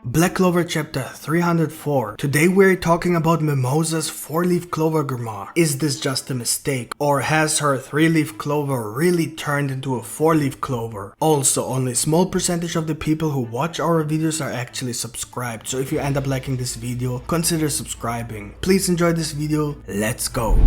Black Clover Chapter 304. Today we're talking about Mimosa's 4-leaf clover Grimoire. Is this just a mistake, or has her 3-leaf clover really turned into a 4-leaf clover? Also, only a small percentage of the people who watch our videos are actually subscribed, so if you end up liking this video, consider subscribing. Please enjoy this video, let's go!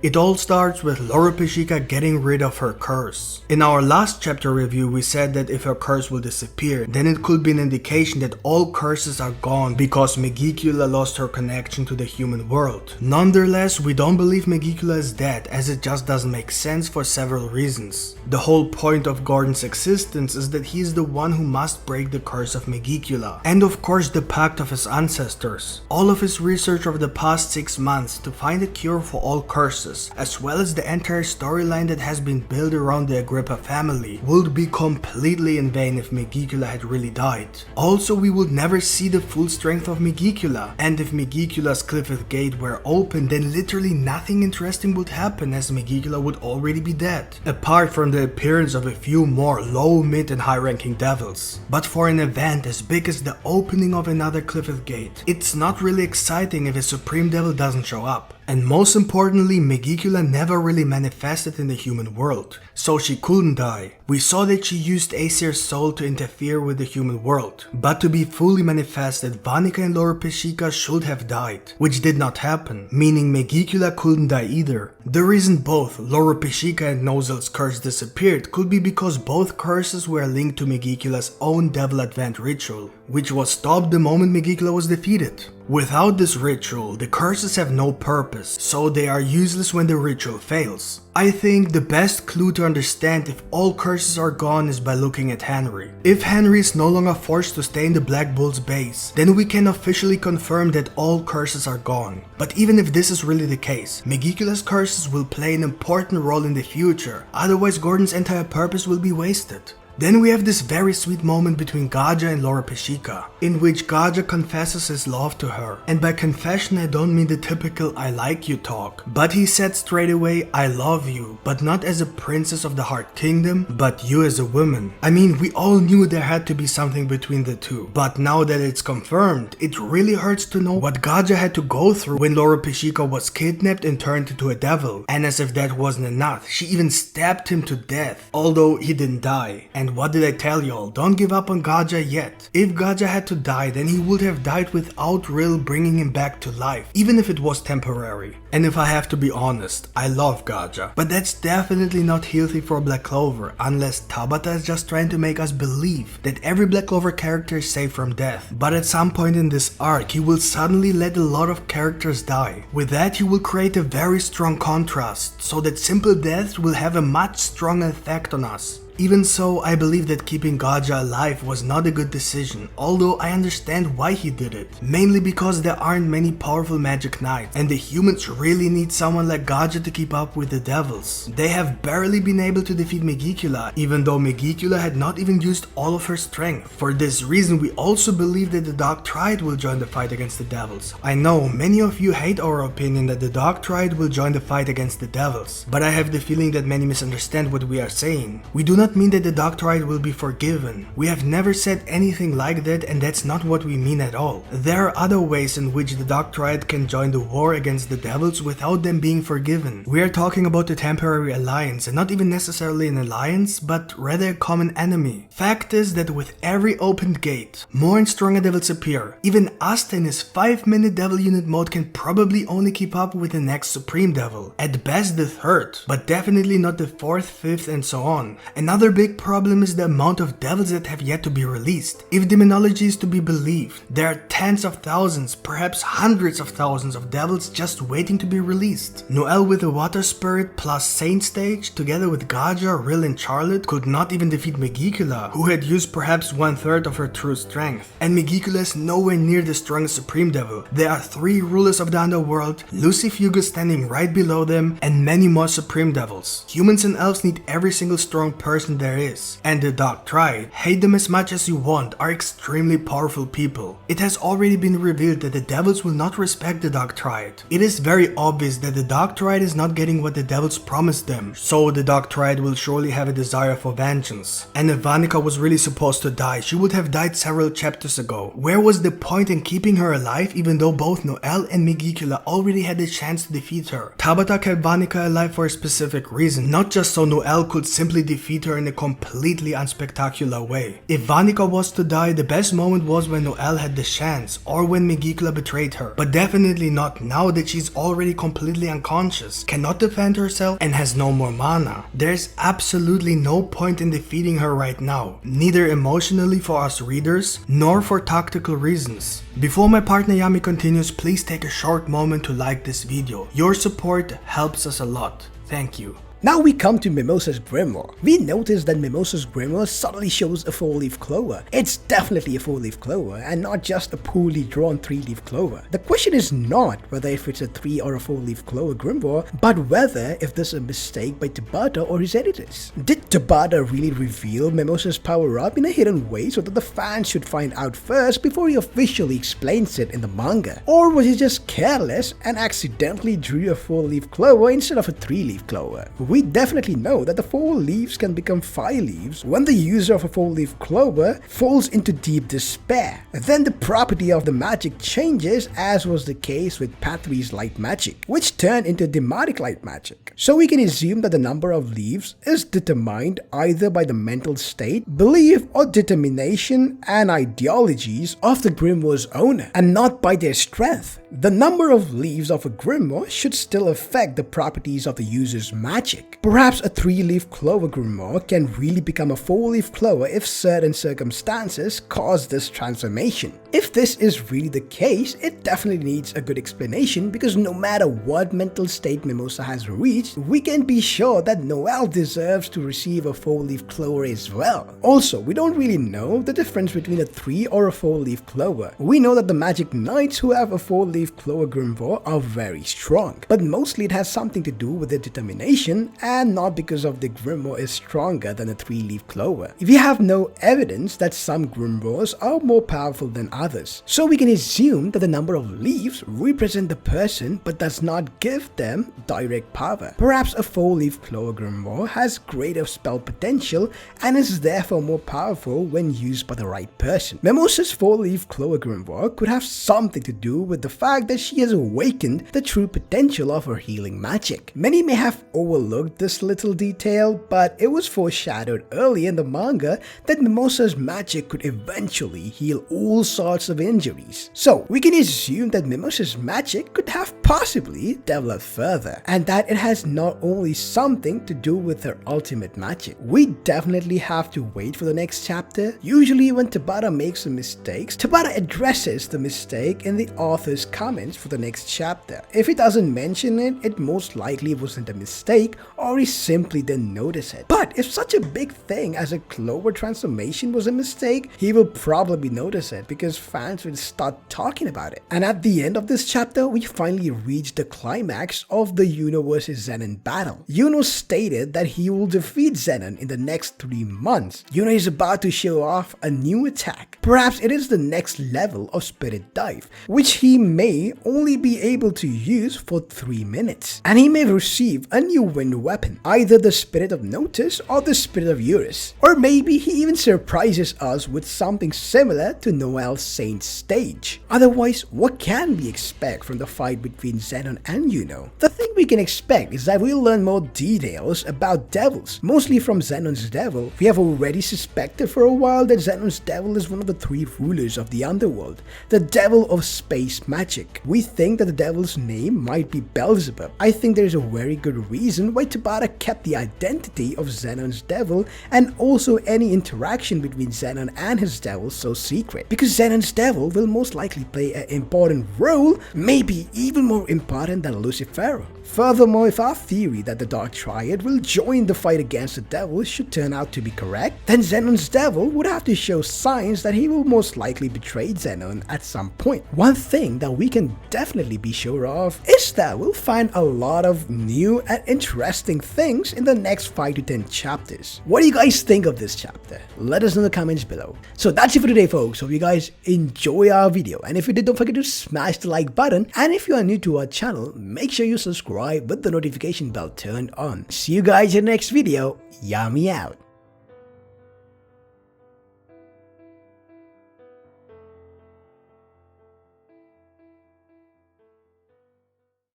It all starts with Lorupeshika getting rid of her curse. In our last chapter review, we said that if her curse will disappear, then it could be an indication that all curses are gone because Megicula lost her connection to the human world. Nonetheless, we don't believe Megicula is dead, as it just doesn't make sense for several reasons. The whole point of Gordon's existence is that he is the one who must break the curse of Megicula, and of course the pact of his ancestors. All of his research over the past 6 months to find a cure for all curses, as well as the entire storyline that has been built around the Agrippa family, would be completely in vain if Megicula had really died. Also, we would never see the full strength of Megicula, and if Megicula's Clifford Gate were open, then literally nothing interesting would happen, as Megicula would already be dead, apart from the appearance of a few more low, mid and high ranking devils. But for an event as big as the opening of another Clifford Gate, it's not really exciting if a Supreme Devil doesn't show up. And most importantly, Megicula never really manifested in the human world, so she couldn't die. We saw that she used Aesir's soul to interfere with the human world, but to be fully manifested, Vanica and Lorupeshika should have died, which did not happen, meaning Megicula couldn't die either. The reason both Lorupeshika and Nozel's curse disappeared could be because both curses were linked to Megicula's own Devil Advent ritual, which was stopped the moment Megicula was defeated. Without this ritual, the curses have no purpose, so they are useless when the ritual fails. I think the best clue to understand if all curses are gone is by looking at Henry. If Henry is no longer forced to stay in the Black Bull's base, then we can officially confirm that all curses are gone. But even if this is really the case, Megicula's curses will play an important role in the future, otherwise Gordon's entire purpose will be wasted. Then we have this very sweet moment between Gaja and Lorupeshika, in which Gaja confesses his love to her. And by confession I don't mean the typical I like you talk, but he said straight away I love you, but not as a princess of the Heart Kingdom, but you as a woman. I mean, we all knew there had to be something between the two, but now that it's confirmed, it really hurts to know what Gaja had to go through when Lorupeshika was kidnapped and turned into a devil. And as if that wasn't enough, she even stabbed him to death, although he didn't die. And what did I tell y'all? Don't give up on Gaja yet. If Gaja had to die, then he would have died without Rill bringing him back to life, even if it was temporary. And if I have to be honest, I love Gaja, but that's definitely not healthy for Black Clover, unless Tabata is just trying to make us believe that every Black Clover character is safe from death. But at some point in this arc, he will suddenly let a lot of characters die. With that, he will create a very strong contrast, so that simple deaths will have a much stronger effect on us. Even so, I believe that keeping Gaja alive was not a good decision, although I understand why he did it. Mainly because there aren't many powerful magic knights, and the humans really need someone like Gaja to keep up with the devils. They have barely been able to defeat Megicula, even though Megicula had not even used all of her strength. For this reason, we also believe that the Dark Triad will join the fight against the devils. I know, many of you hate our opinion that the Dark Triad will join the fight against the devils, but I have the feeling that many misunderstand what we are saying. We do not mean that the Dark Triad will be forgiven. We have never said anything like that, and that's not what we mean at all. There are other ways in which the Dark Triad can join the war against the devils without them being forgiven. We are talking about a temporary alliance, and not even necessarily an alliance, but rather a common enemy. Fact is that with every opened gate, more and stronger devils appear. Even Asta in his 5-minute devil unit mode can probably only keep up with the next Supreme Devil. At best the 3rd, but definitely not the 4th, 5th and so on. Another big problem is the amount of devils that have yet to be released. If demonology is to be believed, there are tens of thousands, perhaps hundreds of thousands of devils just waiting to be released. Noelle with the Water Spirit plus Saint stage, together with Gaja, Rill and Charlotte, could not even defeat Megicula, who had used perhaps 1/3 of her true strength. And Megicula is nowhere near the strongest Supreme Devil. There are 3 rulers of the underworld, Lucifugus standing right below them, and many more Supreme Devils. Humans and elves need every single strong person person there is. And the Dark Triad, hate them as much as you want, are extremely powerful people. It has already been revealed that the devils will not respect the Dark Triad. It is very obvious that the Dark Triad is not getting what the devils promised them, so the Dark Triad will surely have a desire for vengeance. And if Vanica was really supposed to die, she would have died several chapters ago. Where was the point in keeping her alive even though both Noelle and Megicula already had the chance to defeat her? Tabata kept Vanica alive for a specific reason, not just so Noelle could simply defeat her in a completely unspectacular way. If Vanica was to die, the best moment was when Noelle had the chance, or when Megicula betrayed her, but definitely not now that she's already completely unconscious, cannot defend herself, and has no more mana. There's absolutely no point in defeating her right now, neither emotionally for us readers, nor for tactical reasons. Before my partner Yami continues, please take a short moment to like this video. Your support helps us a lot. Thank you. Now we come to Mimosa's Grimoire. We notice that Mimosa's Grimoire suddenly shows a 4-leaf clover. It's definitely a 4-leaf clover and not just a poorly drawn 3-leaf clover. The question is not whether if it's a 3 or a 4-leaf clover Grimoire, but whether if this is a mistake by Tabata or his editors. Did Tabata really reveal Mimosa's power up in a hidden way so that the fans should find out first before he officially explains it in the manga? Or was he just careless and accidentally drew a 4-leaf clover instead of a 3-leaf clover? We definitely know that the 4 leaves can become 5 leaves when the user of a 4-leaf clover falls into deep despair. Then the property of the magic changes, as was the case with Pathri's light magic, which turned into demonic light magic. So we can assume that the number of leaves is determined either by the mental state, belief or determination and ideologies of the Grimoire's owner, and not by their strength. The number of leaves of a Grimoire should still affect the properties of the user's magic. Perhaps a 3-leaf clover Grimoire can really become a 4-leaf clover if certain circumstances cause this transformation. If this is really the case, it definitely needs a good explanation, because no matter what mental state Mimosa has reached, we can be sure that Noelle deserves to receive a 4-leaf clover as well. Also, we don't really know the difference between a 3 or a 4-leaf clover. We know that the Magic Knights who have a 4-leaf clover Grimoire are very strong, but mostly it has something to do with their determination and not because of the Grimoire is stronger than a 3-leaf clover. We have no evidence that some Grimoires are more powerful than others, so we can assume that the number of leaves represent the person but does not give them direct power. Perhaps a 4-leaf clover Grimoire has greater spell potential and is therefore more powerful when used by the right person. Mimosa's 4-leaf clover Grimoire could have something to do with the fact that she has awakened the true potential of her healing magic. Many may have overlooked this little detail, but it was foreshadowed early in the manga that Mimosa's magic could eventually heal all sorts of injuries. So we can assume that Mimosa's magic could have possibly developed further, and that it has not only something to do with her ultimate magic. We definitely have to wait for the next chapter. Usually when Tabata makes a mistake, Tabata addresses the mistake in the author's comments for the next chapter. If he doesn't mention it, it most likely wasn't a mistake, or he simply didn't notice it. But if such a big thing as a Clover transformation was a mistake, he will probably notice it because fans will start talking about it. And at the end of this chapter, we finally reach the climax of the Yuno vs Zenon battle. Yuno stated that he will defeat Zenon in the next 3 months. Yuno is about to show off a new attack. Perhaps it is the next level of Spirit Dive, which he may only be able to use for 3 minutes. And he may receive a new wind weapon, either the Spirit of Notice or the Spirit of Eurus. Or maybe he even surprises us with something similar to Noelle's Saint stage. Otherwise, what can we expect from the fight between Zenon and Yuno? The thing we can expect is that we'll learn more details about devils, mostly from Zenon's devil. We have already suspected for a while that Zenon's devil is one of the 3 rulers of the underworld, the devil of space magic. We think that the devil's name might be Beelzebub. I think there is a very good reason why Tabata kept the identity of Zenon's devil and also any interaction between Zenon and his devil so secret, because Zenon's devil will most likely play an important role, maybe even more important than Lucifero. Furthermore, if our theory that the Dark Triad will join the fight against the devil should turn out to be correct, then Zenon's devil would have to show signs that he will most likely betray Zenon at some point. One thing that we can definitely be sure of is that we'll find a lot of new and interesting things in the next 5 to 10 chapters. What do you guys think of this chapter? Let us know in the comments below. So that's it for today, folks. Hope you guys enjoy our video, and if you did, don't forget to smash the like button, and if you are new to our channel, make sure you subscribe with the notification bell turned on. See you guys in the next video. Yummy out.